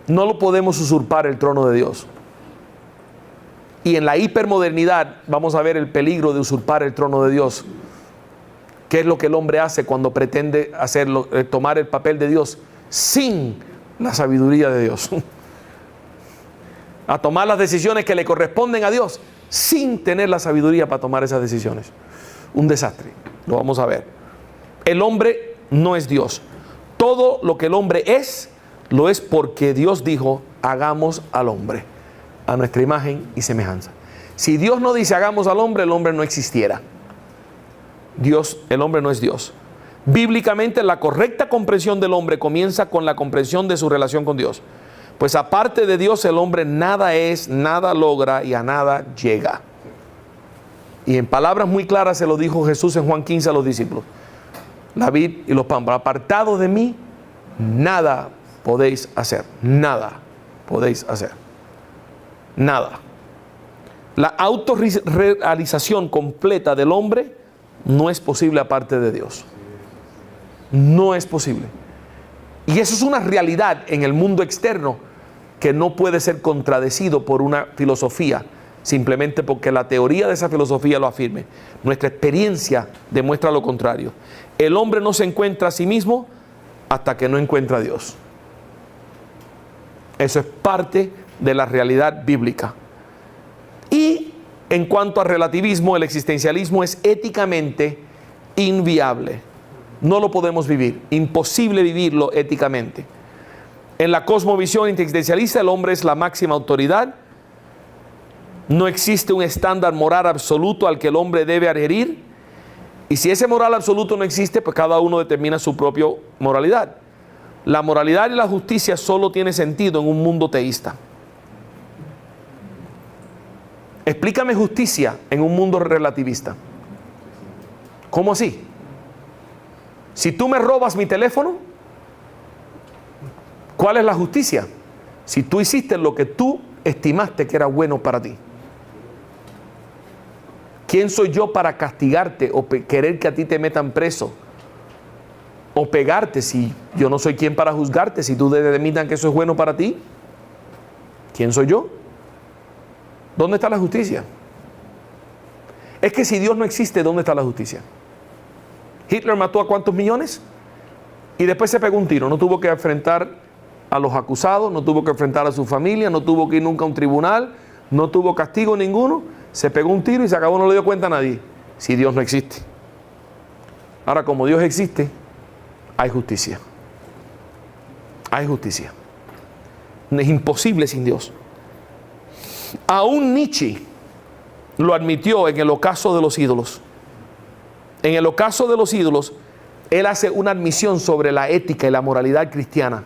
No lo podemos usurpar el trono de Dios. Y en la hipermodernidad vamos a ver el peligro de usurpar el trono de Dios. ¿Qué es lo que el hombre hace cuando pretende hacerlo, tomar el papel de Dios sin la sabiduría de Dios? A tomar las decisiones que le corresponden a Dios sin tener la sabiduría para tomar esas decisiones. Un desastre, lo vamos a ver. El hombre no es Dios. Todo lo que el hombre es, lo es porque Dios dijo, hagamos al hombre a nuestra imagen y semejanza. Si Dios no dice hagamos al hombre, el hombre no existiera. El hombre no es Dios. Bíblicamente, la correcta comprensión del hombre comienza con la comprensión de su relación con Dios. Pues aparte de Dios, el hombre nada es, nada logra y a nada llega. Y en palabras muy claras se lo dijo Jesús en Juan 15 a los discípulos. La vid y los pámpanos, apartados de mí, nada podéis hacer. Nada podéis hacer. Nada. La autorrealización completa del hombre no es posible aparte de Dios. No es posible. Y eso es una realidad en el mundo externo que no puede ser contradecido por una filosofía, simplemente porque la teoría de esa filosofía lo afirme. Nuestra experiencia demuestra lo contrario. El hombre no se encuentra a sí mismo hasta que no encuentra a Dios. Eso es parte de la realidad bíblica. Y en cuanto a relativismo, el existencialismo es éticamente inviable. No lo podemos vivir, imposible vivirlo éticamente. En la cosmovisión existencialista, el hombre es la máxima autoridad. No existe un estándar moral absoluto al que el hombre debe adherir. Y si ese moral absoluto no existe, pues cada uno determina su propia moralidad. La moralidad y la justicia solo tiene sentido en un mundo teísta. Explícame justicia en un mundo relativista. ¿Cómo así? Si tú me robas mi teléfono, ¿cuál es la justicia? Si tú hiciste lo que tú estimaste que era bueno para ti. ¿Quién soy yo para castigarte o querer que a ti te metan preso? O pegarte si yo no soy quien para juzgarte, si tú determinas que eso es bueno para ti. ¿Quién soy yo? ¿Dónde está la justicia? Es que si Dios no existe, ¿dónde está la justicia? Hitler mató a ¿cuántos millones? Y después se pegó un tiro. No tuvo que enfrentar a los acusados, no tuvo que enfrentar a su familia, no tuvo que ir nunca a un tribunal, no tuvo castigo ninguno. Se pegó un tiro y se acabó, no le dio cuenta a nadie. Si Dios no existe. Ahora, como Dios existe, hay justicia. Hay justicia. Es imposible sin Dios. Aún Nietzsche lo admitió en el ocaso de los ídolos. En el ocaso de los ídolos, él hace una admisión sobre la ética y la moralidad cristiana.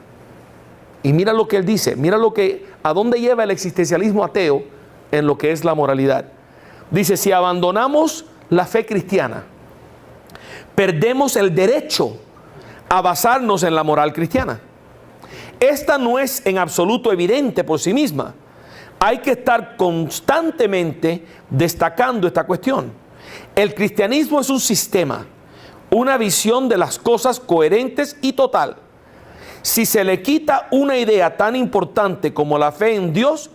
Y mira lo que él dice, mira a dónde lleva el existencialismo ateo en lo que es la moralidad. Dice, si abandonamos la fe cristiana, perdemos el derecho a basarnos en la moral cristiana. Esta no es en absoluto evidente por sí misma. Hay que estar constantemente destacando esta cuestión. El cristianismo es un sistema, una visión de las cosas coherentes y total. Si se le quita una idea tan importante como la fe en Dios,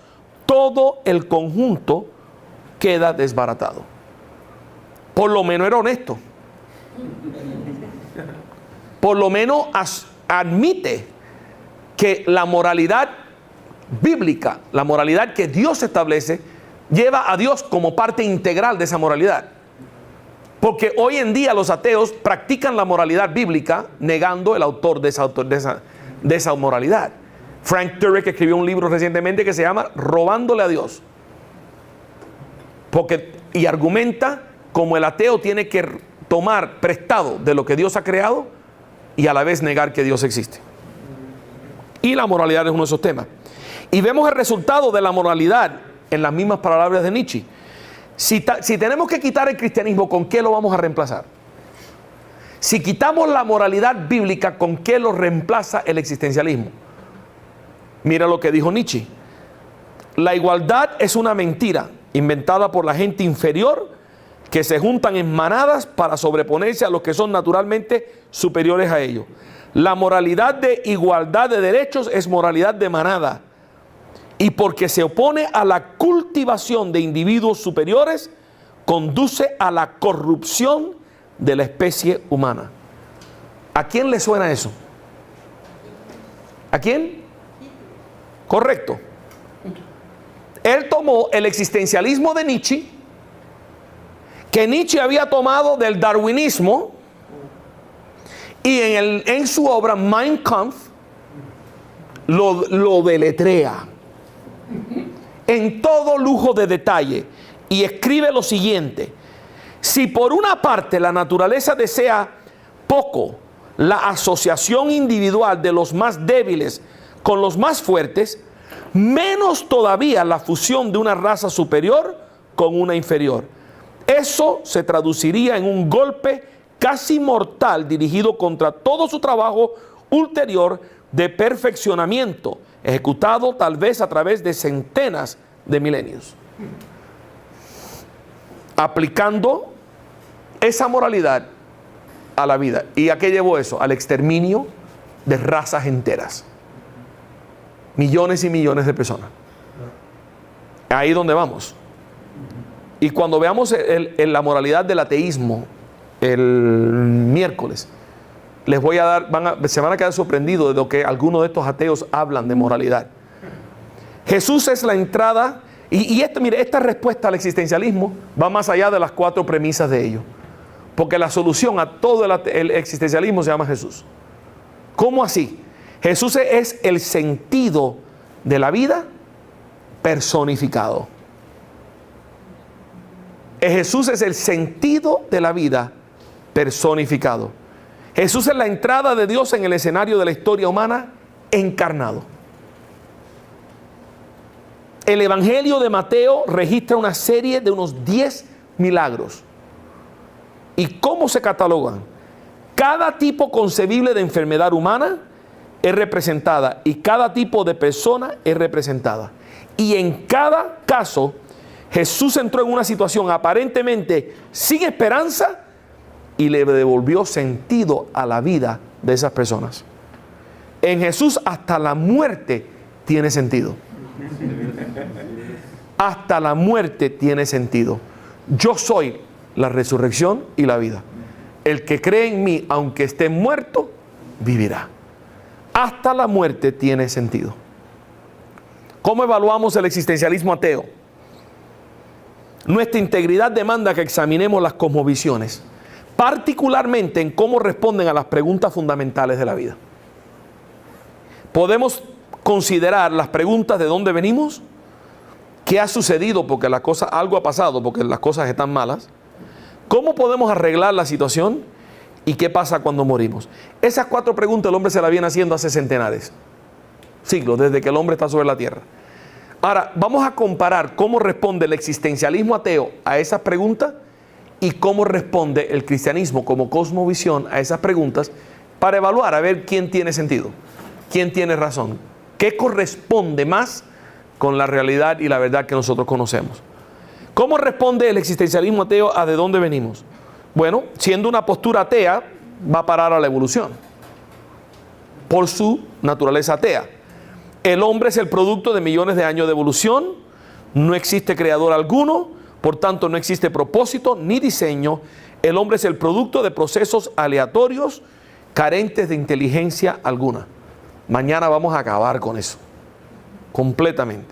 todo el conjunto queda desbaratado. Por lo menos era honesto. Por lo menos admite que la moralidad bíblica, la moralidad que Dios establece, lleva a Dios como parte integral de esa moralidad. Porque hoy en día los ateos practican la moralidad bíblica negando el autor de esa moralidad. Frank Turek escribió un libro recientemente que se llama Robándole a Dios. Y argumenta como el ateo tiene que tomar prestado de lo que Dios ha creado y a la vez negar que Dios existe. Y la moralidad es uno de esos temas. Y vemos el resultado de la moralidad en las mismas palabras de Nietzsche. Si tenemos que quitar el cristianismo, ¿con qué lo vamos a reemplazar? Si quitamos la moralidad bíblica, ¿con qué lo reemplaza el existencialismo? Mira lo que dijo Nietzsche. La igualdad es una mentira inventada por la gente inferior que se juntan en manadas para sobreponerse a los que son naturalmente superiores a ellos. La moralidad de igualdad de derechos es moralidad de manada. Y porque se opone a la cultivación de individuos superiores, conduce a la corrupción de la especie humana. ¿A quién le suena eso? ¿A quién? Correcto. Él tomó el existencialismo de Nietzsche, que Nietzsche había tomado del darwinismo, y en su obra Mein Kampf lo deletrea en todo lujo de detalle y escribe lo siguiente: si por una parte la naturaleza desea poco la asociación individual de los más débiles con los más fuertes, menos todavía la fusión de una raza superior con una inferior. Eso se traduciría en un golpe casi mortal dirigido contra todo su trabajo ulterior de perfeccionamiento, ejecutado tal vez a través de centenas de milenios. Aplicando esa moralidad a la vida. ¿Y a qué llevó eso? Al exterminio de razas enteras. Millones y millones de personas. Ahí donde vamos. Y cuando veamos la moralidad del ateísmo el miércoles, les voy a dar, se van a quedar sorprendidos de lo que algunos de estos ateos hablan de moralidad. Jesús es la entrada, y esto, mire, esta respuesta al existencialismo va más allá de las 4 premisas de ello. Porque la solución a todo el existencialismo se llama Jesús. ¿Cómo así? Jesús es el sentido de la vida personificado. Jesús es el sentido de la vida personificado. Jesús es la entrada de Dios en el escenario de la historia humana encarnado. El Evangelio de Mateo registra una serie de unos 10 milagros. ¿Y cómo se catalogan? Cada tipo concebible de enfermedad humana es representada y cada tipo de persona es representada. Y en cada caso, Jesús entró en una situación aparentemente sin esperanza y le devolvió sentido a la vida de esas personas. En Jesús hasta la muerte tiene sentido. Hasta la muerte tiene sentido. Yo soy la resurrección y la vida. El que cree en mí, aunque esté muerto, vivirá. Hasta la muerte tiene sentido. ¿Cómo evaluamos el existencialismo ateo? Nuestra integridad demanda que examinemos las cosmovisiones, particularmente en cómo responden a las preguntas fundamentales de la vida. Podemos considerar las preguntas de dónde venimos, qué ha sucedido porque algo ha pasado porque las cosas están malas, cómo podemos arreglar la situación y qué pasa cuando morimos. Esas 4 preguntas el hombre se las viene haciendo hace centenares, siglos, desde que el hombre está sobre la tierra. Ahora, vamos a comparar cómo responde el existencialismo ateo a esas preguntas y cómo responde el cristianismo como cosmovisión a esas preguntas para evaluar a ver quién tiene sentido, quién tiene razón, qué corresponde más con la realidad y la verdad que nosotros conocemos. ¿Cómo responde el existencialismo ateo a de dónde venimos? Bueno, siendo una postura atea, va a parar a la evolución por su naturaleza atea. El hombre es el producto de millones de años de evolución, no existe creador alguno, por tanto no existe propósito ni diseño. El hombre es el producto de procesos aleatorios, carentes de inteligencia alguna. Mañana vamos a acabar con eso, completamente.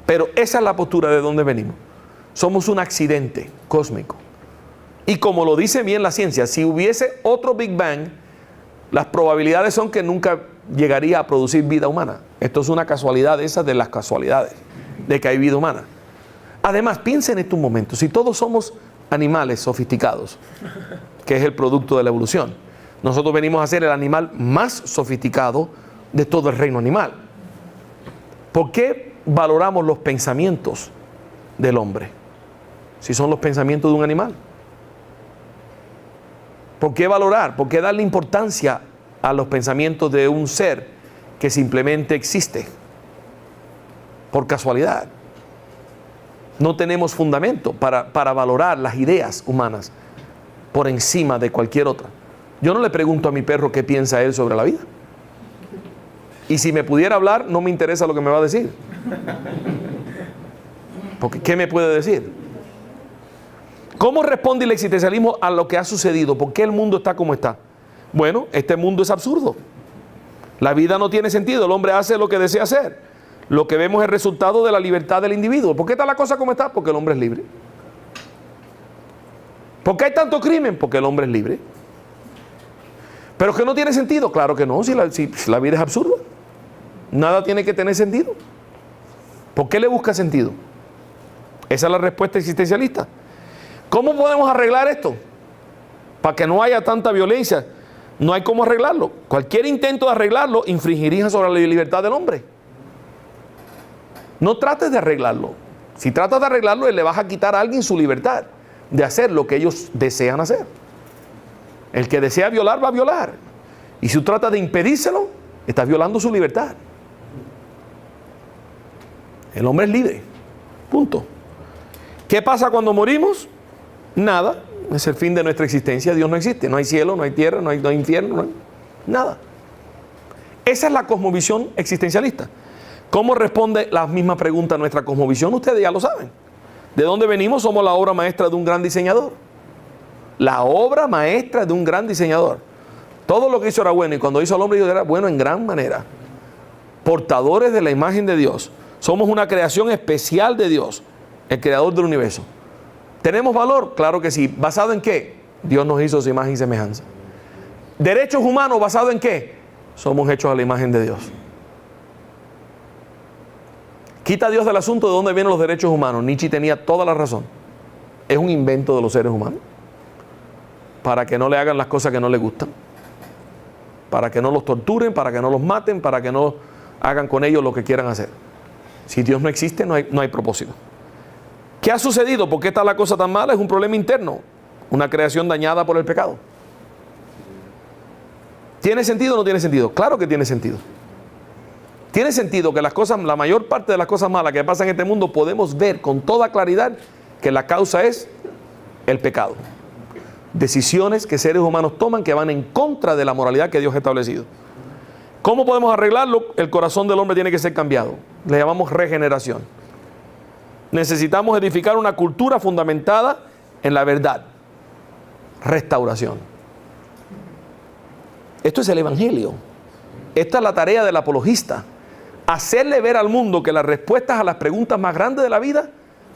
Pero esa es la postura de donde venimos. Somos un accidente cósmico. Y como lo dice bien la ciencia, si hubiese otro Big Bang, las probabilidades son que nunca llegaría a producir vida humana. Esto es una casualidad, esa de las casualidades, de que hay vida humana. Además, piensen en estos momentos, si todos somos animales sofisticados, que es el producto de la evolución, nosotros venimos a ser el animal más sofisticado de todo el reino animal. ¿Por qué valoramos los pensamientos del hombre si son los pensamientos de un animal? ¿Por qué valorar? ¿Por qué darle importancia a los pensamientos de un ser que simplemente existe por casualidad? No tenemos fundamento para valorar las ideas humanas por encima de cualquier otra. Yo no le pregunto a mi perro qué piensa él sobre la vida. Y si me pudiera hablar, no me interesa lo que me va a decir. Porque ¿qué me puede decir? ¿Cómo responde el existencialismo a lo que ha sucedido? ¿Por qué el mundo está como está? Bueno, este mundo es absurdo. La vida no tiene sentido. El hombre hace lo que desea hacer. Lo que vemos es el resultado de la libertad del individuo. ¿Por qué está la cosa como está? Porque el hombre es libre. ¿Por qué hay tanto crimen? Porque el hombre es libre. ¿Pero que no tiene sentido? Claro que no, si la vida es absurda. Nada tiene que tener sentido. ¿Por qué le busca sentido? Esa es la respuesta existencialista. ¿Cómo podemos arreglar esto? para que no haya tanta violencia. No hay cómo arreglarlo. Cualquier intento de arreglarlo infringiría sobre la libertad del hombre. No trates de arreglarlo. Si tratas de arreglarlo, le vas a quitar a alguien su libertad de hacer lo que ellos desean hacer. El que desea violar, va a violar. Y si tú tratas de impedírselo, estás violando su libertad. El hombre es libre. Punto. ¿Qué pasa cuando morimos? Nada. Es el fin de nuestra existencia. Dios no existe. No hay cielo, no hay tierra, no hay infierno, no hay nada. Esa es la cosmovisión existencialista. ¿Cómo responde la misma pregunta a nuestra cosmovisión? Ustedes ya lo saben. ¿De dónde venimos? Somos la obra maestra de un gran diseñador. La obra maestra de un gran diseñador. Todo lo que hizo era bueno, y cuando hizo al hombre era bueno en gran manera. Portadores de la imagen de Dios. Somos una creación especial de Dios, el creador del universo. ¿Tenemos valor? Claro que sí. ¿Basado en qué? Dios nos hizo su imagen y semejanza. ¿Derechos humanos basado en qué? Somos hechos a la imagen de Dios. Quita a Dios del asunto de dónde vienen los derechos humanos. Nietzsche tenía toda la razón. Es un invento de los seres humanos. Para que no le hagan las cosas que no les gustan. Para que no los torturen, para que no los maten, para que no hagan con ellos lo que quieran hacer. Si Dios no existe, no hay propósito. ¿Qué ha sucedido? ¿Por qué está la cosa tan mala? Es un problema interno. Una creación dañada por el pecado. ¿Tiene sentido o no tiene sentido? Claro que tiene sentido. Tiene sentido que la mayor parte de las cosas malas que pasan en este mundo podemos ver con toda claridad que la causa es el pecado. Decisiones que seres humanos toman que van en contra de la moralidad que Dios ha establecido. ¿Cómo podemos arreglarlo? El corazón del hombre tiene que ser cambiado. Le llamamos regeneración. Necesitamos edificar una cultura fundamentada en la verdad. Restauración. Esto es el evangelio. Esta es la tarea del apologista. Hacerle ver al mundo que las respuestas a las preguntas más grandes de la vida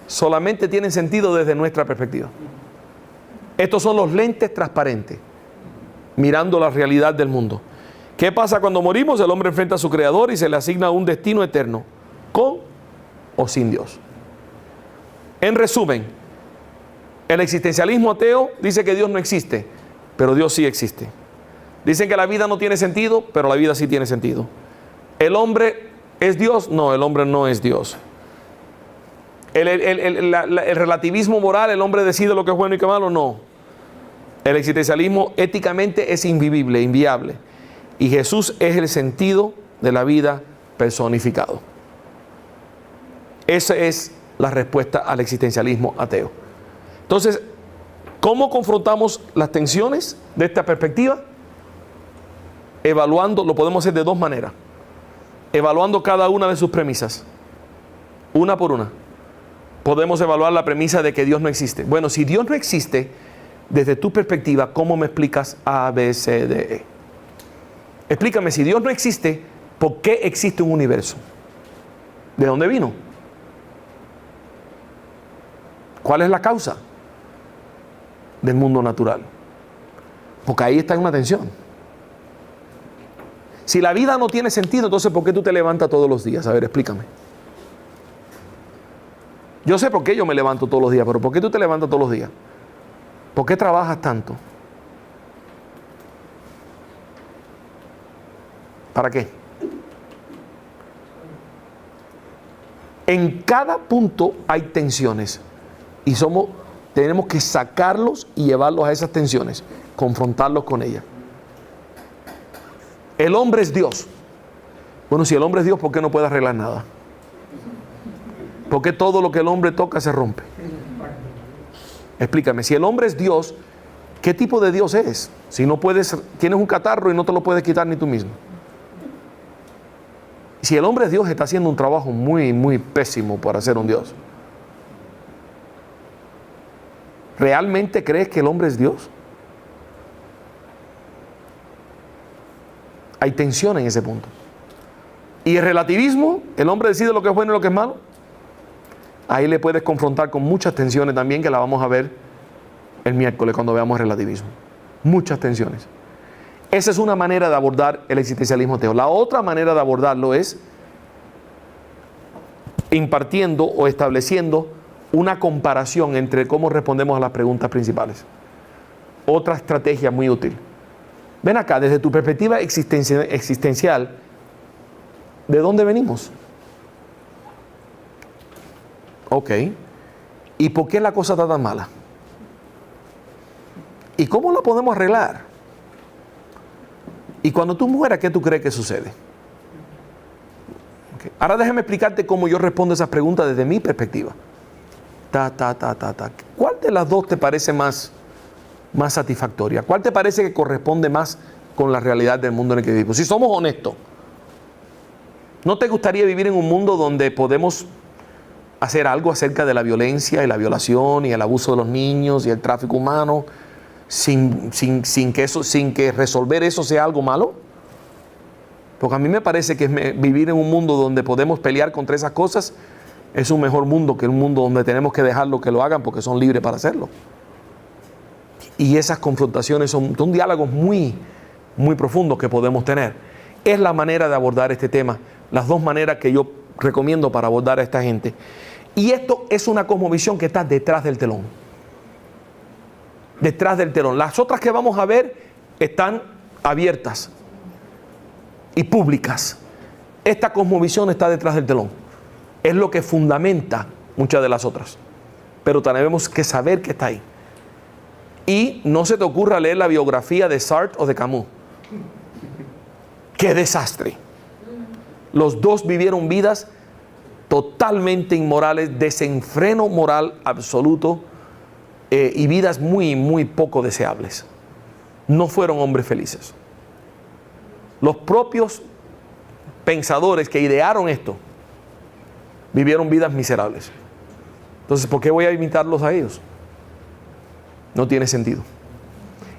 solamente tienen sentido desde nuestra perspectiva. Estos son los lentes transparentes, mirando la realidad del mundo. ¿Qué pasa cuando morimos? El hombre enfrenta a su creador y se le asigna un destino eterno, con o sin Dios. En resumen, el existencialismo ateo dice que Dios no existe, pero Dios sí existe. Dicen que la vida no tiene sentido, pero la vida sí tiene sentido. ¿El hombre es Dios? No, el hombre no es Dios. El relativismo moral, el hombre decide lo que es bueno y qué malo, no. El existencialismo éticamente es invivible, inviable. Y Jesús es el sentido de la vida personificado. Esa es la respuesta al existencialismo ateo. Entonces, ¿cómo confrontamos las tensiones de esta perspectiva? Evaluando, lo podemos hacer de dos maneras. Evaluando cada una de sus premisas, una por una. Podemos evaluar la premisa de que Dios no existe. Bueno, si Dios no existe, desde tu perspectiva, ¿cómo me explicas A, B, C, D, E? Explícame, si Dios no existe, ¿por qué existe un universo? ¿De dónde vino? ¿Cuál es la causa del mundo natural? Porque ahí está una tensión. Si la vida no tiene sentido, entonces ¿por qué tú te levantas todos los días? A ver, explícame. Yo sé por qué yo me levanto todos los días, pero ¿por qué tú te levantas todos los días? ¿Por qué trabajas tanto? ¿Para qué? En cada punto hay tensiones y tenemos que sacarlos y llevarlos a esas tensiones, confrontarlos con ellas. El hombre es Dios. Bueno, si el hombre es Dios, ¿por qué no puede arreglar nada? ¿Por qué todo lo que el hombre toca se rompe? Explícame, si el hombre es Dios, ¿qué tipo de Dios es? Si no puedes, tienes un catarro y no te lo puedes quitar ni tú mismo. Si el hombre es Dios, está haciendo un trabajo muy, muy pésimo para ser un Dios. ¿Realmente crees que el hombre es Dios? Hay tensión en ese punto. Y el relativismo, el hombre decide lo que es bueno y lo que es malo. Ahí le puedes confrontar con muchas tensiones también, que la vamos a ver el miércoles cuando veamos el relativismo. Muchas tensiones. Esa es una manera de abordar el existencialismo ateo. La otra manera de abordarlo es impartiendo o estableciendo una comparación entre cómo respondemos a las preguntas principales. otra estrategia muy útil. Ven acá, desde tu perspectiva existencial, ¿de dónde venimos? Ok. ¿Y por qué la cosa está tan mala? ¿Y cómo la podemos arreglar? Y cuando tú mueras, ¿qué tú crees que sucede? Okay. Ahora déjame explicarte cómo yo respondo esas preguntas desde mi perspectiva. ¿Cuál de las dos te parece más satisfactoria? ¿Cuál te parece que corresponde más con la realidad del mundo en el que vivimos? Si somos honestos, ¿no te gustaría vivir en un mundo donde podemos hacer algo acerca de la violencia y la violación y el abuso de los niños y el tráfico humano sin que resolver eso sea algo malo? Porque a mí me parece que vivir en un mundo donde podemos pelear contra esas cosas es un mejor mundo que un mundo donde tenemos que dejarlo que lo hagan porque son libres para hacerlo. Y esas confrontaciones son diálogos muy, muy profundos que podemos tener. Es la manera de abordar este tema, las dos maneras que yo recomiendo para abordar a esta gente. Y esto es una cosmovisión que está detrás del telón. Detrás del telón. Las otras que vamos a ver están abiertas y públicas. Esta cosmovisión está detrás del telón. Es lo que fundamenta muchas de las otras. Pero tenemos que saber que está ahí. Y no se te ocurra leer la biografía de Sartre o de Camus. ¡Qué desastre! Los dos vivieron vidas totalmente inmorales, desenfreno moral absoluto y vidas muy, muy poco deseables. No fueron hombres felices. Los propios pensadores que idearon esto vivieron vidas miserables. Entonces, ¿por qué voy a imitarlos a ellos? No tiene sentido.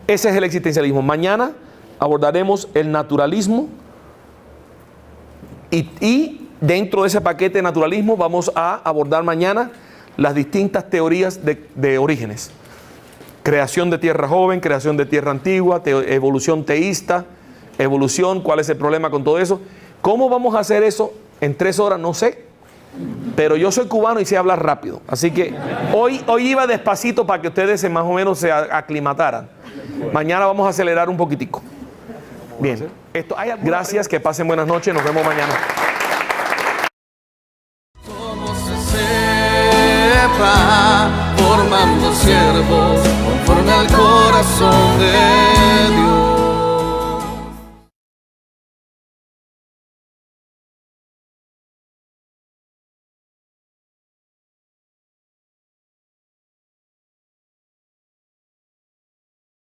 Ese es el existencialismo. Mañana abordaremos el naturalismo y dentro de ese paquete de naturalismo vamos a abordar mañana las distintas teorías de orígenes. Creación de tierra joven, creación de tierra antigua, evolución teísta, evolución, ¿cuál es el problema con todo eso? ¿Cómo vamos a hacer eso en 3 horas? No sé. Pero yo soy cubano y sé hablar rápido. Así que hoy iba despacito para que ustedes más o menos se aclimataran. Mañana vamos a acelerar un poquitico. Bien. Gracias, que pasen buenas noches. Nos vemos mañana. Como se sepa, formando siervos conforme al corazón de